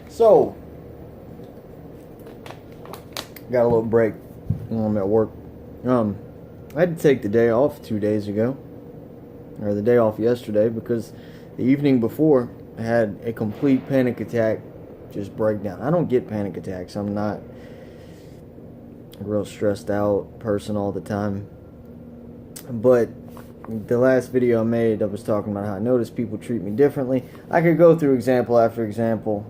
So, got a little break while I'm at work. I had to take the day off 2 days ago, or the day off yesterday, because the evening before I had a complete panic attack, just breakdown. I don't get panic attacks. I'm not a real stressed out person all the time. But the last video I made, I was talking about how I noticed people treat me differently. I could go through example after example,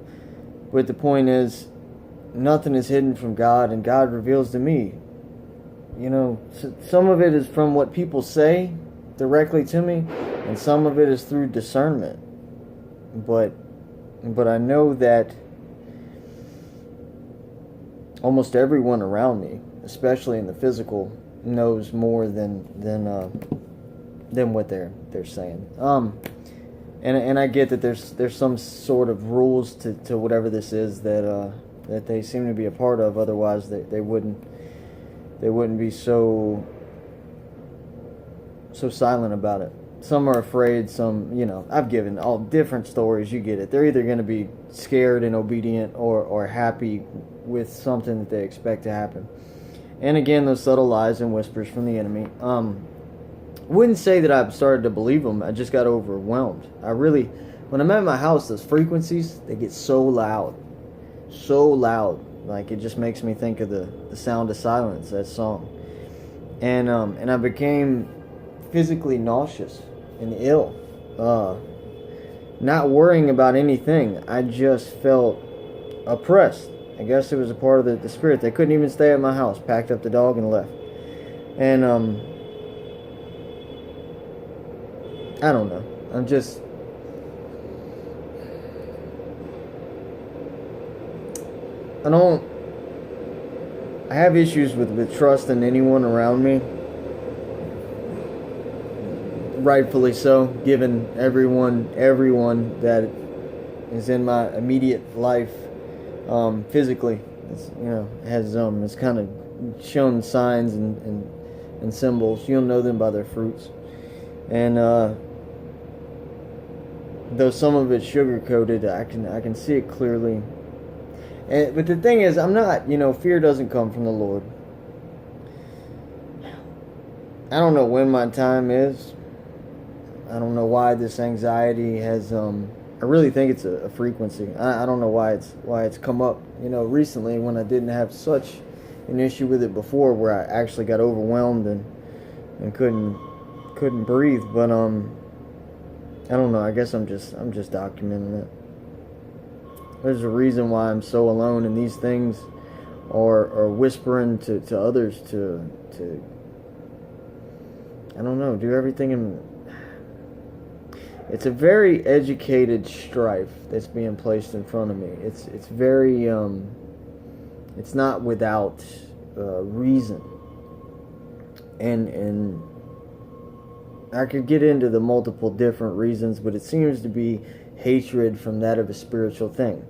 but the point is, nothing is hidden from God, and God reveals to me. You know, some of it is from what people say directly to me, and some of it is through discernment. But I know that almost everyone around me, especially in the physical, knows more than what they're saying. And I get that there's some sort of rules to whatever this is that they seem to be a part of. Otherwise, they wouldn't be so silent about it. Some are afraid. Some, I've given all different stories. You get it. They're either going to be scared and obedient, or happy with something that they expect to happen. And again, those subtle lies and whispers from the enemy. Wouldn't say that I've started to believe them. I just got overwhelmed. When I'm at my house, those frequencies, they get so loud. Like, it just makes me think of the Sound of Silence, that song. And I became physically nauseous and ill. Not worrying about anything. I just felt oppressed. I guess it was a part of the spirit. They couldn't even stay at my house. Packed up the dog and left. And I don't know. I have issues with trusting anyone around me. Rightfully so, given everyone that is in my immediate life, physically, has kind of shown signs and symbols. You'll know them by their fruits. And though some of it's sugar coated, I can see it clearly. But the thing is, I'm not, fear doesn't come from the Lord. I don't know when my time is. I don't know why this anxiety has, I really think it's a frequency. I don't know why it's come up, recently, when I didn't have such an issue with it before, where I actually got overwhelmed and couldn't breathe. But I don't know. I guess I'm just documenting it. There's a reason why I'm so alone, and these things are whispering to others to I don't know, do everything in. It's a very educated strife that's being placed in front of me. It's very it's not without reason, and I could get into the multiple different reasons, but it seems to be hatred from that of a spiritual thing.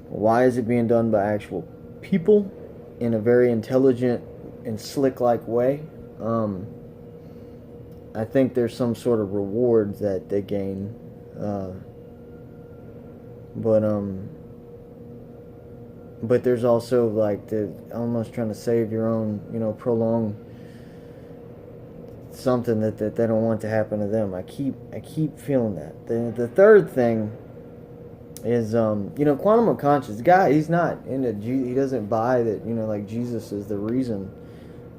Why is it being done by actual people in a very intelligent and slick-like way? I think there's some sort of reward that they gain, but there's also like the almost trying to save your own, prolong something that they don't want to happen to them. I keep feeling that. The third thing is quantum of conscious guy. He's not into he doesn't buy that like Jesus is the reason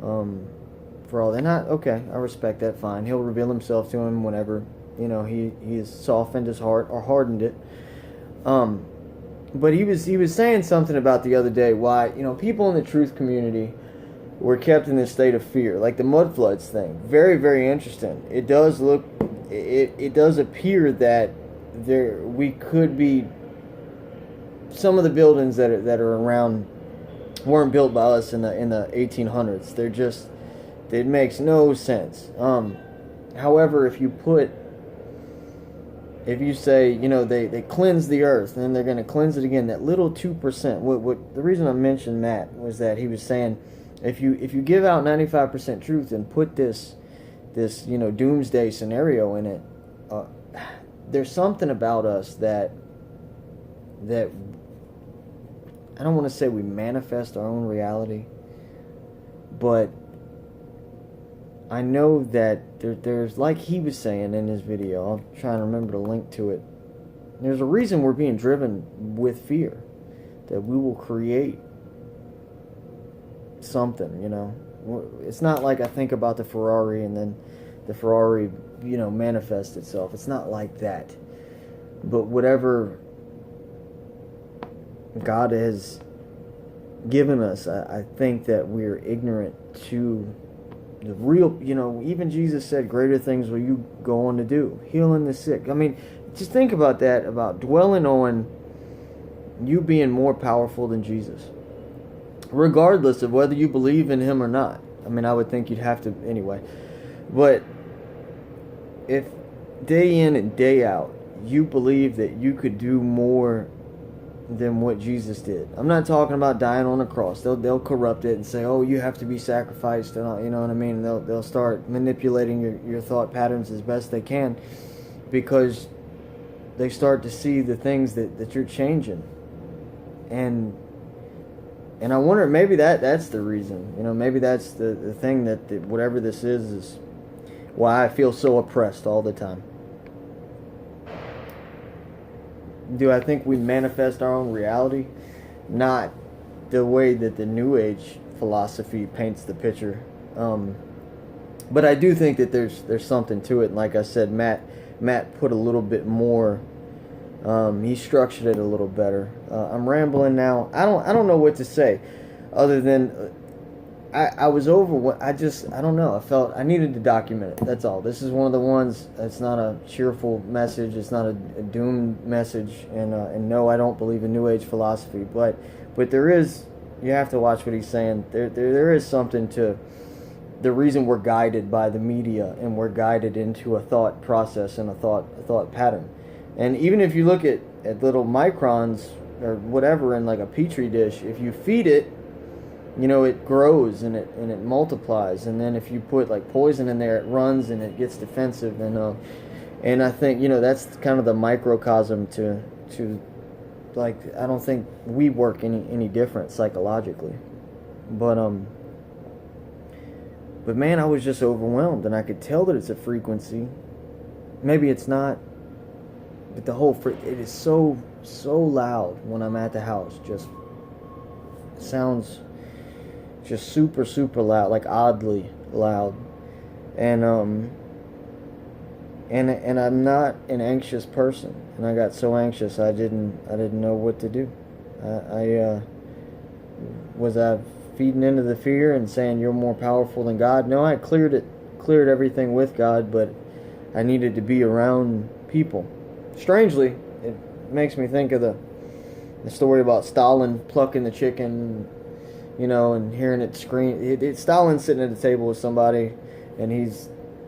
for all. They're not okay. I respect that. Fine. He'll reveal himself to him whenever he has softened his heart or hardened it. But he was saying something about the other day why people in the truth community were kept in this state of fear, like the mud floods thing. Very, very interesting. It does appear that we could be, some of the buildings that are around weren't built by us in the 1800s. It makes no sense. However, if you say, they cleanse the earth, and then they're going to cleanse it again, that little 2%. What the reason I mentioned Matt was that he was saying, if you give out 95% truth and put this doomsday scenario in it, there's something about us that I don't want to say we manifest our own reality, but I know that there's, like he was saying in his video, I'm trying to remember to link to it, there's a reason we're being driven with fear, that we will create something, you know. It's not like I think about the Ferrari and then the Ferrari, you know, manifests itself. It's not like that. But whatever God has given us, I think that we're ignorant to the real, you know, even Jesus said, greater things will you go on to do, healing the sick. I mean, just think about that, about dwelling on you being more powerful than Jesus, regardless of whether you believe in him or not. I mean, I would think you'd have to anyway. But if day in and day out you believe that you could do more than what Jesus did. I'm not talking about dying on a cross. They'll corrupt it and say, oh, you have to be sacrificed, and you know what I mean? They'll start manipulating your thought patterns as best they can, because they start to see the things that you're changing. And I wonder, maybe that's the reason. You know, maybe that's the thing that whatever this is why I feel so oppressed all the time. Do I think we manifest our own reality? Not the way that the New Age philosophy paints the picture. But I do think that there's something to it. And like I said, Matt put a little bit more. He structured it a little better. I'm rambling now. I don't know what to say, other than I was over. I don't know. I felt I needed to document it. That's all. This is one of the ones. It's not a cheerful message. It's not a doomed message. And no, I don't believe in New Age philosophy. But there is. You have to watch what he's saying. There is something to the reason we're guided by the media, and we're guided into a thought process and a thought pattern. And even if you look at little microns or whatever in like a petri dish, if you feed it, you know, it grows and it multiplies. And then if you put like poison in there, it runs and it gets defensive. And I think, you know, that's kind of the microcosm to like, I don't think we work any different psychologically. But man, I was just overwhelmed, and I could tell that it's a frequency. Maybe it's not. But the whole it is so loud when I'm at the house. Just sounds just super loud, like oddly loud. And I'm not an anxious person, and I got so anxious I didn't know what to do. I was feeding into the fear and saying you're more powerful than God. No, I cleared everything with God, but I needed to be around people. Strangely, it makes me think of the story about Stalin plucking the chicken, you know, and hearing it scream. Stalin's sitting at a table with somebody, and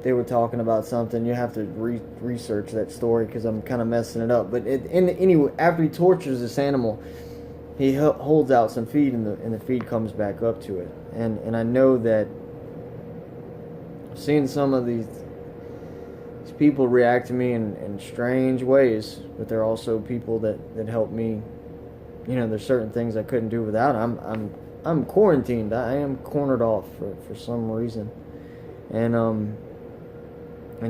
they were talking about something. You have to research that story because I'm kind of messing it up. But anyway, after he tortures this animal, he holds out some feed, and the feed comes back up to it. And I know that seeing some of these people react to me in strange ways, but they're also people that help me. You know, there's certain things I couldn't do without. I'm quarantined. I am cornered off for some reason, and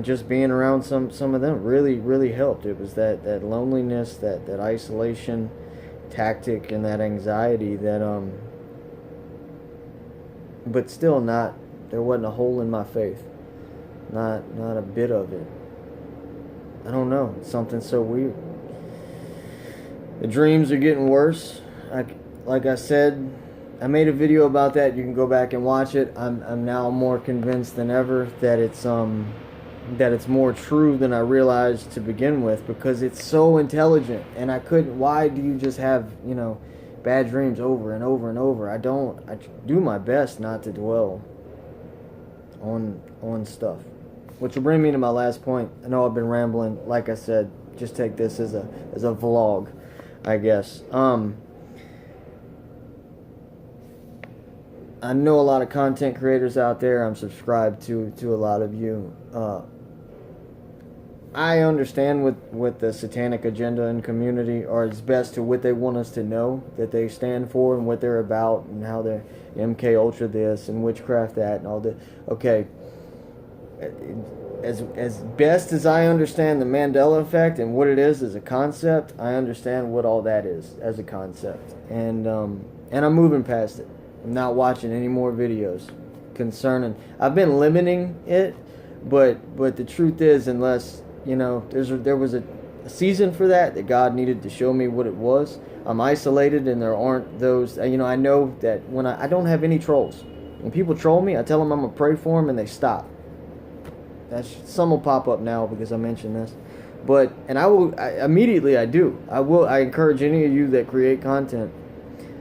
just being around some of them really helped. It was that loneliness, that isolation tactic, and that anxiety that but still not. There wasn't a hole in my faith. Not a bit of it. I don't know. It's something so weird. The dreams are getting worse. Like I said, I made a video about that. You can go back and watch it. I'm now more convinced than ever that it's more true than I realized to begin with, because it's so intelligent. And why do you just have, you know, bad dreams over and over and over? I do my best not to dwell on stuff. Which will bring me to my last point. I know I've been rambling. Like I said, just take this as a vlog, I guess. I know a lot of content creators out there. I'm subscribed to a lot of you. I understand what the satanic agenda and community are as best to what they want us to know that they stand for and what they're about and how they're MK Ultra this and witchcraft that and all that. Okay, as best as I understand the Mandela effect and what it is as a concept, I understand what all that is as a concept, and I'm moving past it. I'm not watching any more videos concerning. I've been limiting it, but the truth is, unless there was a season for that God needed to show me what it was. I'm isolated, and there aren't those. I know that when I don't have any trolls. When people troll me, I tell them I'm gonna pray for them, and they stop. Some will pop up now because I mentioned this, immediately I do. I encourage any of you that create content.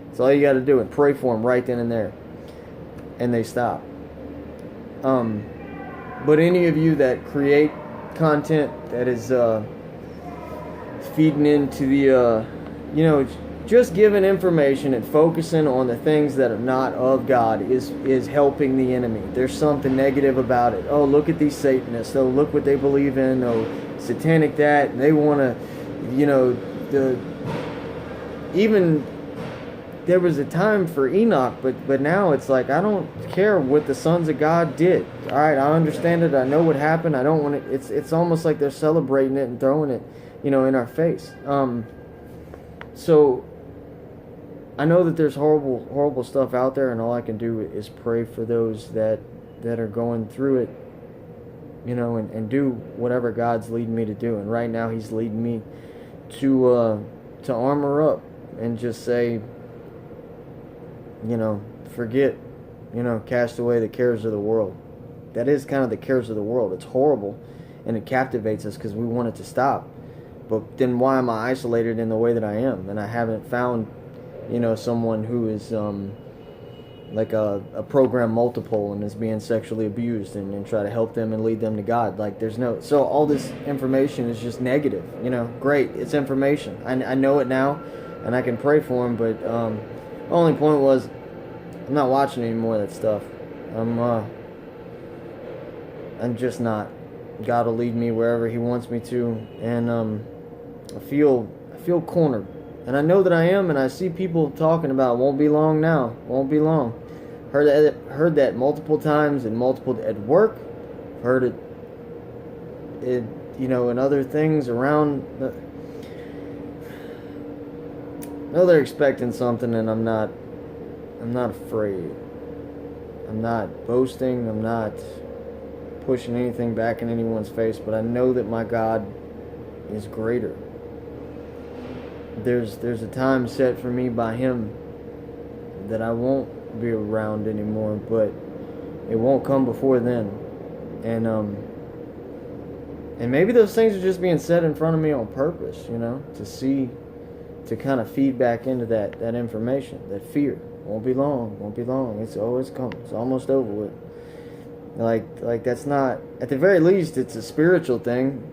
That's all you got to do, and pray for them right then and there, and they stop. But any of you that create content that is feeding into the just giving information and focusing on the things that are not of God is helping the enemy. There's something negative about it. Oh, look at these Satanists. Oh, look what they believe in. Oh, satanic that. And they want to, even there was a time for Enoch, but now it's like, I don't care what the sons of God did. All right, I understand it. I know what happened. I don't want it. It's almost like they're celebrating it and throwing it, in our face. So I know that there's horrible stuff out there, and all I can do is pray for those that are going through it, and do whatever God's leading me to do. And right now, He's leading me to armor up and just say, forget, cast away the cares of the world. That is kind of the cares of the world. It's horrible, and it captivates us because we want it to stop. But then why am I isolated in the way that I am? And I haven't found someone who is like a program multiple and is being sexually abused and try to help them and lead them to God. Like so all this information is just negative. Great, it's information. I know it now, and I can pray for them. But the only point was, I'm not watching any more of that stuff. I'm just not. God will lead me wherever He wants me to, and I feel cornered. And I know that I am, and I see people talking about won't be long now, won't be long. Heard that multiple times and at work. Heard it and other things around. I know they're expecting something, and I'm not afraid. I'm not boasting. I'm not pushing anything back in anyone's face, but I know that my God is greater. There's a time set for me by Him that I won't be around anymore, but it won't come before then. And maybe those things are just being said in front of me on purpose, to kind of feed back into that information, that fear. Won't be long. It's coming. It's almost over with. Like that's not, at the very least, it's a spiritual thing.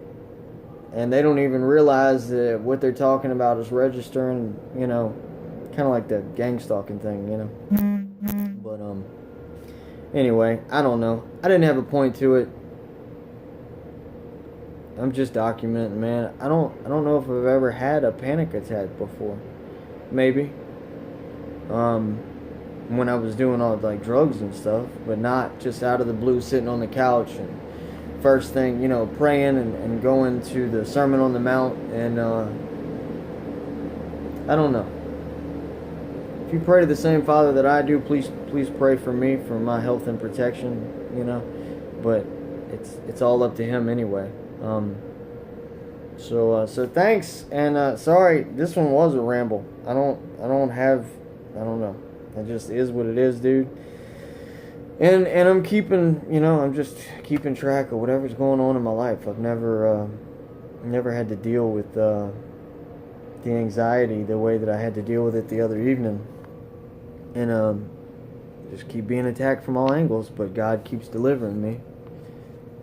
And they don't even realize that what they're talking about is registering, kind of like the gang stalking thing, But anyway, I don't know. I didn't have a point to it. I'm just documenting, man. I don't know if I've ever had a panic attack before. Maybe. When I was doing all like drugs and stuff, but not just out of the blue sitting on the couch and first thing, praying and going to the Sermon on the Mount, and I don't know. If you pray to the same Father that I do, please pray for me, for my health and protection, But it's all up to Him anyway. So thanks, and sorry, this one was a ramble. I don't know. It just is what it is, dude. And I'm I'm just keeping track of whatever's going on in my life. I've never had to deal with the anxiety the way that I had to deal with it the other evening. And just keep being attacked from all angles, but God keeps delivering me.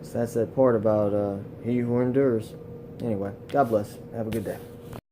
So that's that part about he who endures. Anyway, God bless. Have a good day.